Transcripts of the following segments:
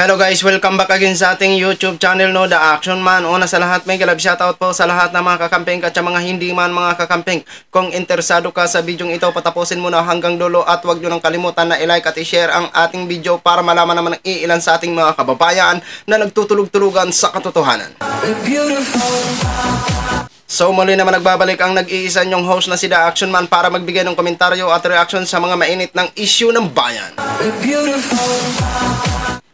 Hello guys, welcome back again sa ating YouTube channel, no, The Action Man. Una sa lahat, may galab shoutout po sa lahat ng mga kakamping at sa mga hindi man mga kakamping. Kung interesado ka sa video ito, patapusin mo na hanggang dulo at huwag nyo nang kalimutan na i-like at i-share ang ating video para malaman naman ng iilan sa ating mga kababayan na nagtutulog-tulugan sa katotohanan. So muli naman nagbabalik ang nag-iisa nyong host na si The Action Man para magbigay ng komentaryo at reaction sa mga mainit ng issue ng bayan.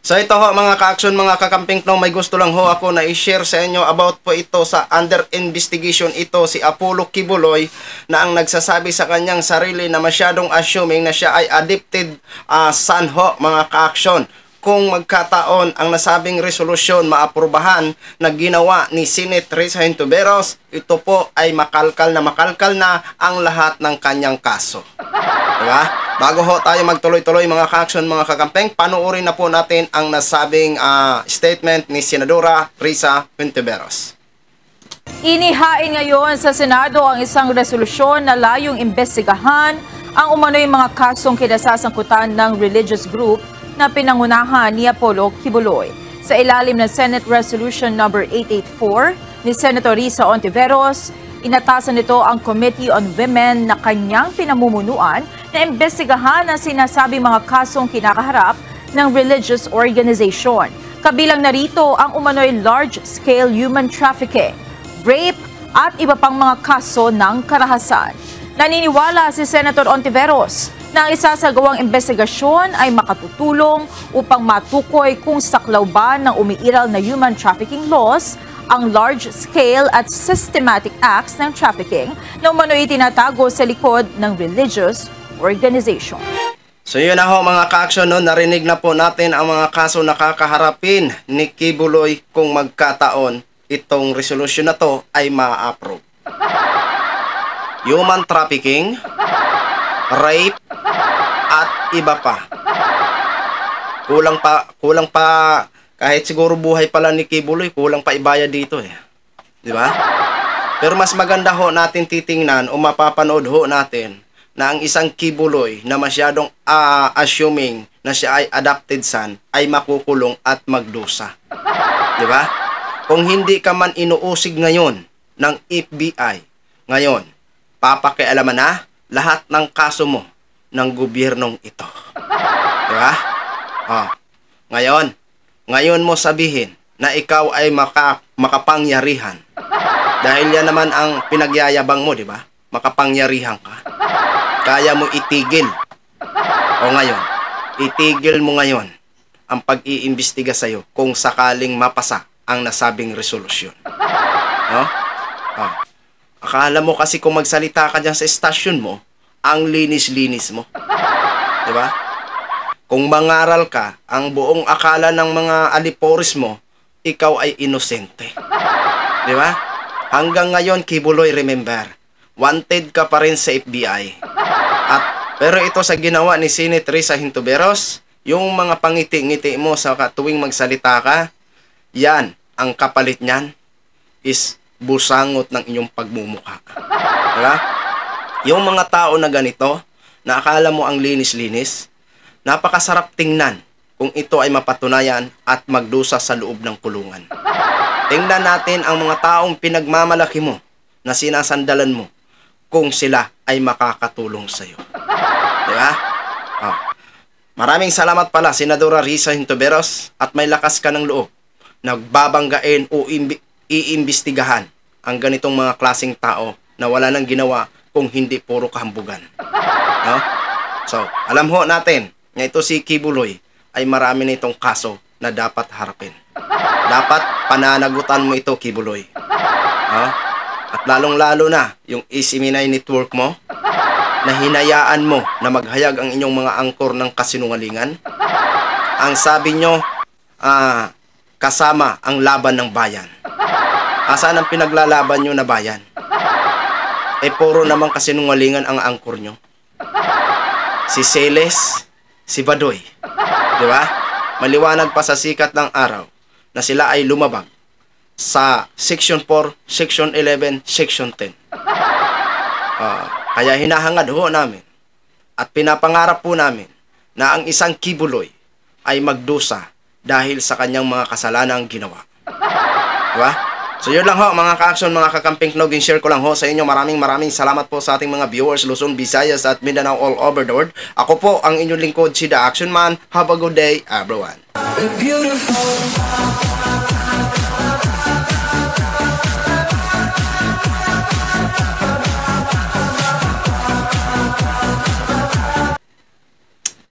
So ito ho mga ka-action, mga kakamping, no, may gusto lang ho ako na i-share sa inyo about po ito sa under investigation ito si Apollo Kibuloy na ang nagsasabi sa kanyang sarili na masyadong assuming na siya ay adopted son ho mga ka-action. Kung magkataon ang nasabing resolusyon maaprubahan na ginawa ni Senate Risa Hontiveros, ito po ay makalkal na ang lahat ng kanyang kaso. Diba? Bago ho tayo magtuloy-tuloy mga ka-action, mga kakampeng, panoorin na po natin ang nasabing statement ni Senadora Risa Hontiveros. Inihain ngayon sa Senado ang isang resolusyon na layong imbestigahan ang umano'y mga kasong kinasasangkutan ng religious group na pinangunahan ni Apollo Kibuloy. Sa ilalim ng Senate Resolution No. 884 ni Senator Risa Hontiveros, inatasan nito ang Committee on Women na kanyang pinamumunuan na imbestigahan ang sinasabing mga kasong kinakaharap ng religious organization. Kabilang narito ang umano'y large-scale human trafficking, rape at iba pang mga kaso ng karahasan. Naniniwala si Senator Hontiveros na ang isasagawang investigasyon ay makatutulong upang matukoy kung saklaw ba ng umiiral na human trafficking laws ang large-scale at systematic acts ng trafficking na umano'y tinatago sa likod ng religious organization. So yun na ho mga ka-action, no? Narinig na po natin ang mga kaso na kakaharapin ni Kibuloy kung magkataon itong resolution na to ay ma-approve. Human trafficking, rape, at iba pa. Kulang pa kahit siguro buhay pala ni Kibuloy, kulang pa ibayad dito eh. Di ba? Pero mas maganda ho natin titingnan o mapapanood ho natin na ang isang Kibuloy na masyadong assuming na siya ay adopted son ay makukulong at magdusa. Di ba? Kung hindi ka man inuusig ngayon ng FBI, ngayon, papakialaman na lahat ng kaso mo ng gobyernong ito. Di ba? Ngayon mo sabihin na ikaw ay makapangyarihan. Dahil yan naman ang pinagyayabang mo, di ba? Makapangyarihan ka. Kaya mo itigil. O ngayon, itigil mo ngayon ang pag-iimbestiga sa'yo kung sakaling mapasa ang nasabing resolusyon. No? Akala mo kasi kung magsalita ka dyan sa estasyon mo, ang linis-linis mo. Diba? Kung mangaral ka, ang buong akala ng mga aliporis mo, ikaw ay inosente. Diba? Hanggang ngayon, Kibuloy, remember, wanted ka pa rin sa FBI. Pero ito sa ginawa ni Senate Risa Hontiveros, yung mga pangiti-ngiti mo sa tuwing magsalita ka, yan, ang kapalit niyan is busangot ng inyong pagmumukha. Diba? Yung mga tao na ganito, na akala mo ang linis-linis, napakasarap tingnan kung ito ay mapatunayan at magdusa sa loob ng kulungan. Tingnan natin ang mga taong pinagmamalaki mo na sinasandalan mo kung sila ay makakatulong sa iyo. Diba? Maraming salamat pala, Senadora Risa Hontiveros, at may lakas ka ng loob. Nagbabanggain o iimbestigahan ang ganitong mga klaseng tao na wala nang ginawa kung hindi puro kahambugan. No? So, alam ho natin na ito si Kibuloy ay marami na itong kaso na dapat harapin. Dapat pananagutan mo ito, Kibuloy. No? At lalong-lalo na yung Isiminay network mo na hinayaan mo na maghayag ang inyong mga angkor ng kasinungalingan. Ang sabi nyo, kasama ang laban ng bayan. Asan ang pinaglalaban nyo na bayan? Puro namang kasinungalingan ang angkor nyo. Si Celes, si Badoy. Di ba? Maliwanag pa sa sikat ng araw na sila ay lumabag sa Section 4, Section 11, Section 10. Kaya hinahangad ho namin at pinapangarap po namin na ang isang Kibuloy ay magdusa dahil sa kanyang mga kasalanang ginawa. Diba? So yun lang ho mga ka-action, mga kakamping knog, share ko lang ho sa inyo. Maraming salamat po sa ating mga viewers Luzon, Visayas at Mindanao all over the world. Ako po ang inyong lingkod, si The Action Man. Have a good day everyone. Beautiful.